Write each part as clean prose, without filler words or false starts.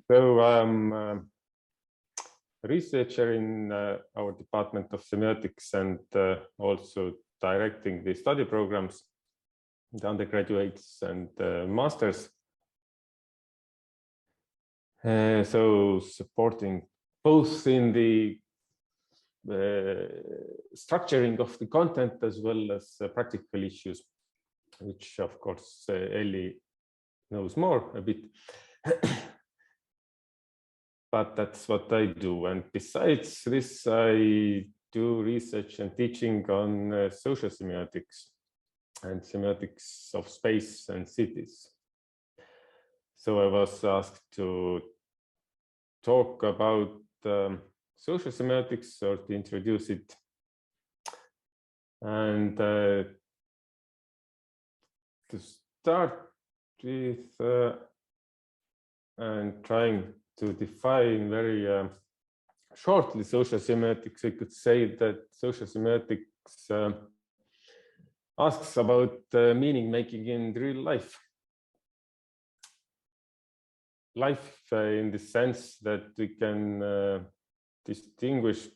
So I'm a researcher in our department of semiotics and also directing the study programs, the undergraduates and masters. So supporting both in the structuring of the content as well as practical issues, which of course Elli knows more a bit. But that's what I do. And besides this, I do research and teaching on sociosemiotics and semiotics of space and cities. So I was asked to talk about sociosemiotics or to introduce it. And to start with and trying to define very shortly sociosemiotics, we could say that sociosemiotics asks about meaning making in real life. Life in the sense that we can distinguish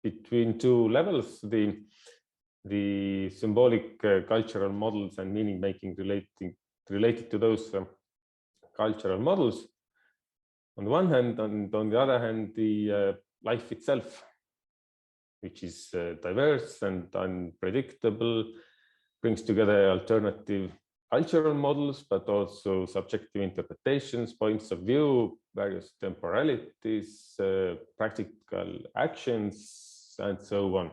between two levels, the symbolic cultural models and meaning making related to those cultural models on the one hand, and on the other hand, the life itself, which is diverse and unpredictable, brings together alternative cultural models, but also subjective interpretations, points of view, various temporalities, practical actions, and so on.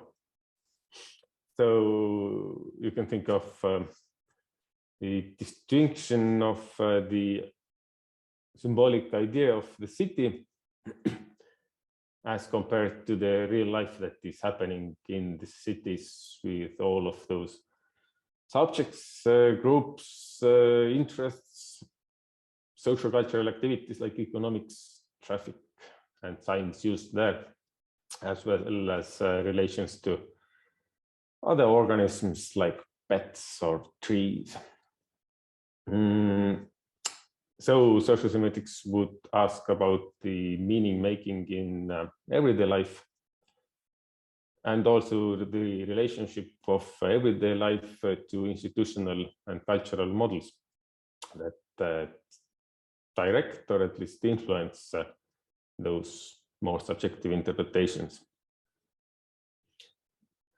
So you can think of the distinction of the symbolic idea of the city as compared to the real life that is happening in the cities with all of those subjects, groups, interests, social cultural activities like economics, traffic, and science used there, as well as relations to other organisms like pets or trees. So sociosemiotics would ask about the meaning making in everyday life, and also the relationship of everyday life to institutional and cultural models that direct or at least influence those more subjective interpretations.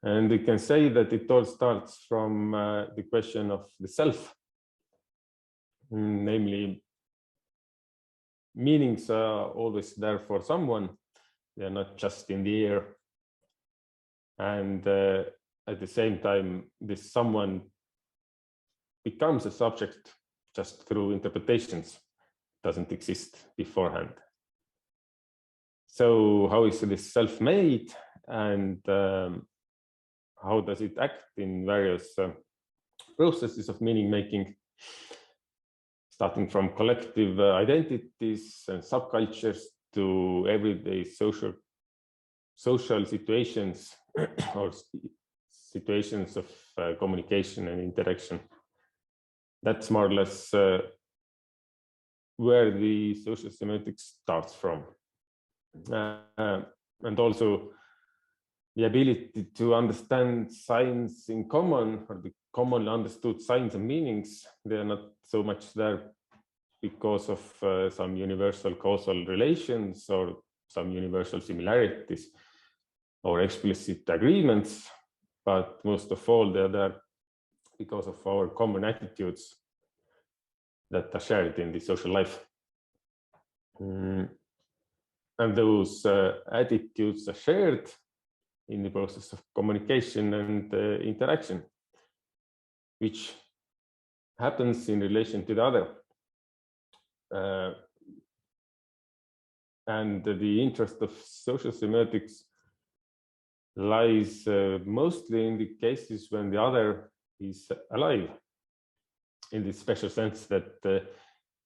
And we can say that it all starts from the question of the self, namely, meanings are always there for someone. They're not just in the air. And at the same time, this someone becomes a subject just through interpretations, doesn't exist beforehand. So how is this self-made, and how does it act in various processes of meaning making, starting from collective identities and subcultures to everyday social situations or situations of communication and interaction. That's more or less where the sociosemiotics starts from. And also the ability to understand signs in common, or the commonly understood signs and meanings, they're not so much there because of some universal causal relations or some universal similarities or explicit agreements, but most of all, they're there because of our common attitudes that are shared in the social life. And those attitudes are shared in the process of communication and interaction, which happens in relation to the other. And the interest of sociosemiotics lies mostly in the cases when the other is alive, in the special sense that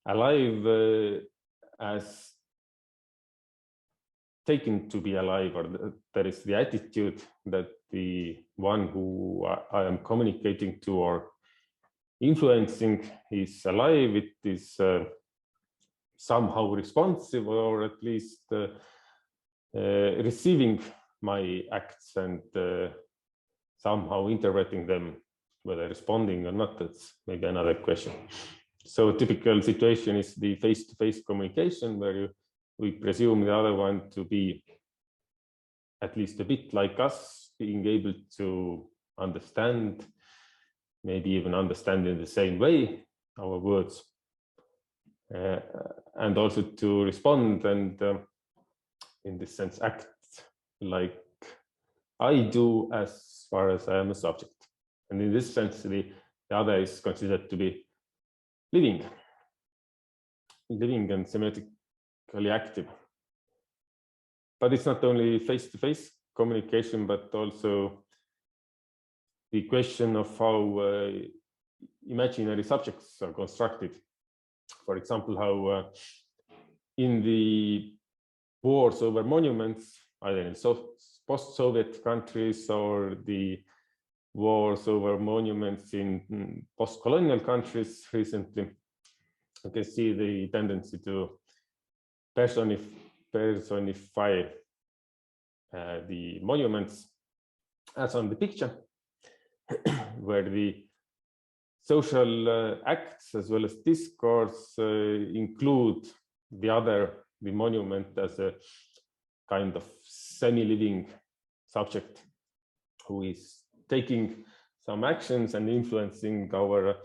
alive as taken to be alive, or there is the attitude that the one who I am communicating to or influencing is alive. It is somehow responsive, or at least receiving my acts and somehow interpreting them. Whether responding or not, that's maybe another question. So a typical situation is the face-to-face communication, where we presume the other one to be at least a bit like us, being able to understand, maybe even understand in the same way our words, and also to respond and in this sense act like I do as far as I am a subject. And in this sense, the other is considered to be living and semiotically active. But it's not only face-to-face communication, but also the question of how imaginary subjects are constructed. For example, how in the wars over monuments, either in post-Soviet countries or the wars over monuments in post-colonial countries recently, you can see the tendency to personify the monuments as on the picture, where the social acts as well as discourse include the monument as a kind of semi-living subject who is taking some actions and influencing our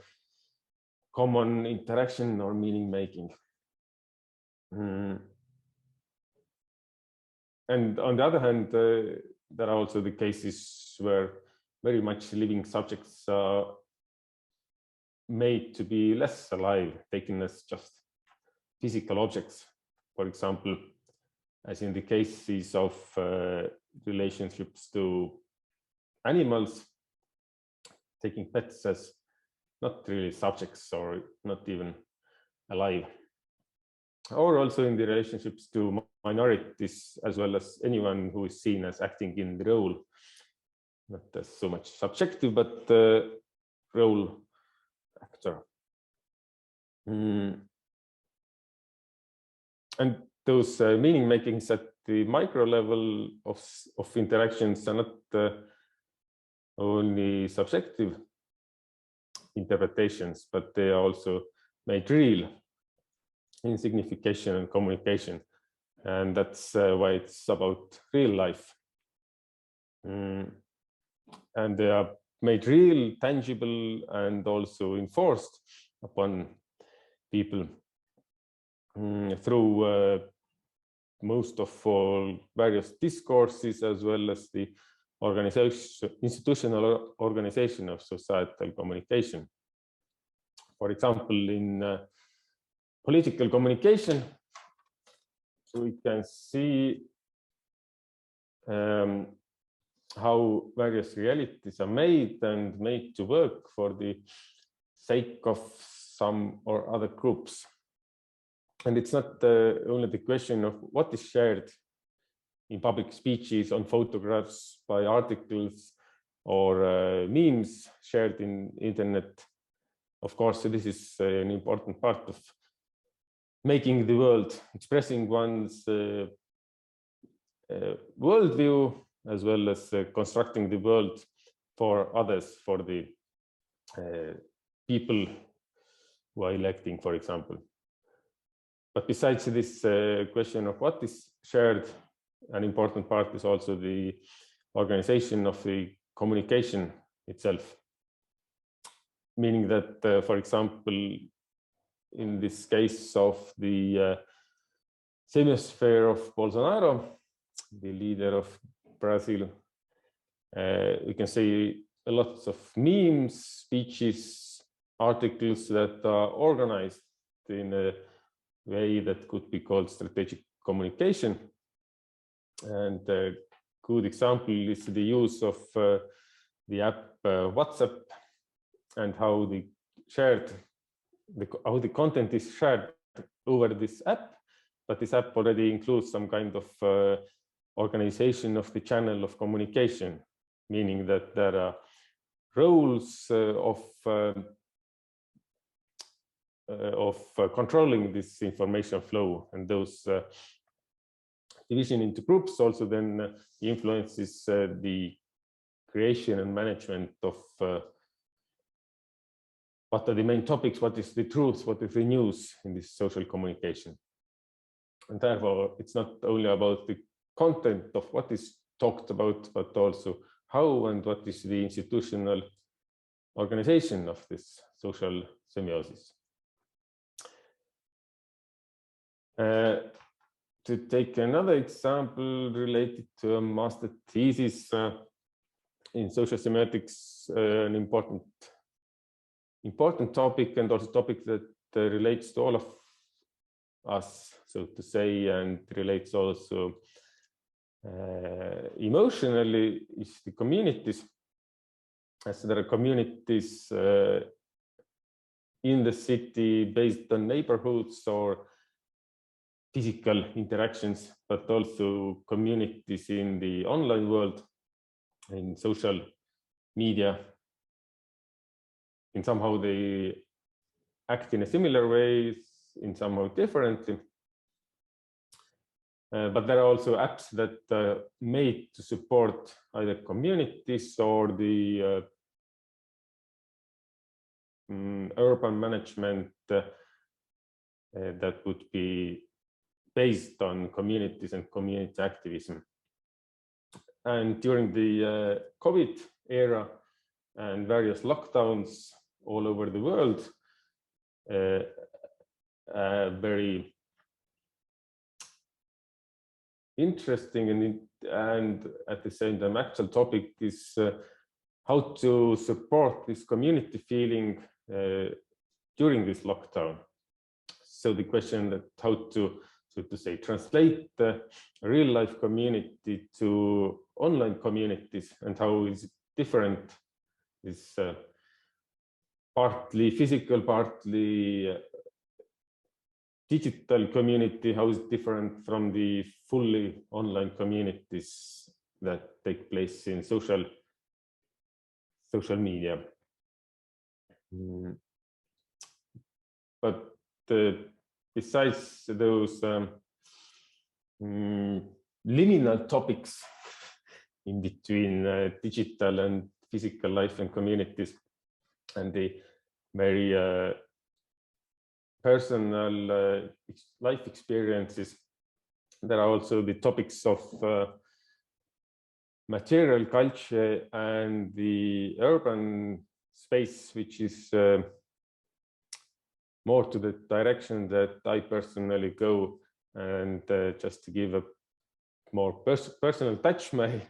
common interaction or meaning making. And on the other hand, there are also the cases where very much living subjects are made to be less alive, taken as just physical objects. For example, as in the cases of relationships to animals, taking pets as not really subjects or not even alive. Or also in the relationships to minorities, as well as anyone who is seen as acting in the role, not as so much subjective, but role actor. And those meaning makings at the micro level of interactions are not only subjective interpretations, but they are also made real in signification and communication. And that's why it's about real life. And they are made real, tangible, and also enforced upon people through most of all various discourses, as well as the institutional organization of societal communication. For example, in political communication, we can see how various realities are made to work for the sake of some or other groups. And it's not only the question of what is shared in public speeches, on photographs, by articles, or memes shared in internet. Of course, this is an important part of making the world, expressing one's worldview, as well as constructing the world for others, for the people who are electing, for example. But besides this question of what is shared, an important part is also the organization of the communication itself. Meaning that, for example, in this case of the semiosphere of Bolsonaro, the leader of Brazil, we can see lots of memes, speeches, articles that are organized in a way that could be called strategic communication. And a good example is the use of the app WhatsApp, and how the content is shared over this app. But this app already includes some kind of organization of the channel of communication, meaning that there are roles of controlling this information flow, and those division into groups also then influences the creation and management of what are the main topics, what is the truth, what is the news in this social communication. And therefore, it's not only about the content of what is talked about, but also how and what is the institutional organization of this social semiosis. To take another example related to a master thesis in sociosemiotics, an important topic, and also topic that relates to all of us, so to say, and relates also emotionally, is the communities. As there are communities in the city based on neighborhoods or physical interactions, but also communities in the online world, in social media. In somehow they act in a similar way, in somehow differently. But there are also apps that are made to support either communities or the urban management that would be based on communities and community activism. And during the COVID era and various lockdowns all over the world, very interesting and at the same time actual topic is how to support this community feeling during this lockdown. So the question that how to, so to say, translate the real life community to online communities, and how is it different, is partly physical, partly digital community, how is it different from the fully online communities that take place in social media. But besides those liminal topics in between digital and physical life and communities, and the very personal life experiences, there are also the topics of material culture and the urban space, which is more to the direction that I personally go. And just to give a more personal touch, my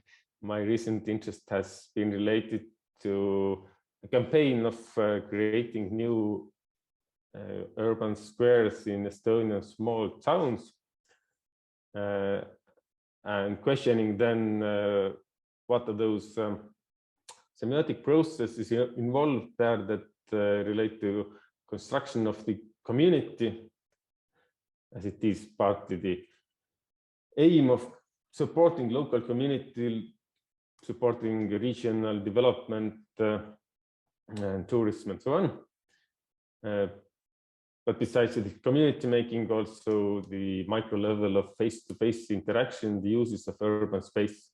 recent interest has been related to a campaign of creating new urban squares in Estonian small towns, and questioning then what are those semiotic processes involved there that relate to construction of the community, as it is partly the aim of supporting local community, supporting regional development and tourism and so on. But besides the community making, also the micro level of face-to-face interaction, the uses of urban space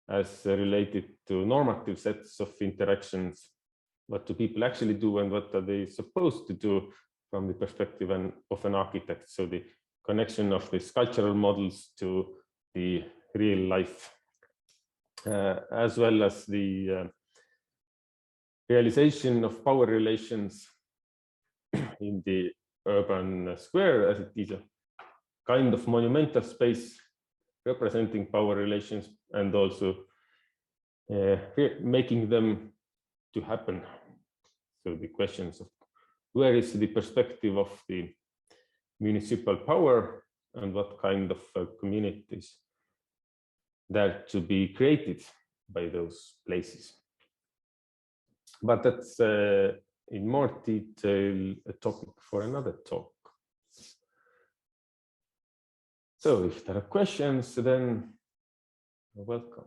as related to normative sets of interactions. What do people actually do and what are they supposed to do from the perspective of an architect? So the connection of these cultural models to the real life, as well as the realization of power relations in the urban square, as it is a kind of monumental space representing power relations, and also making them to happen. So the questions of where is the perspective of the municipal power and what kind of communities there to be created by those places. But that's in more detail a topic for another talk. So if there are questions, then you're welcome.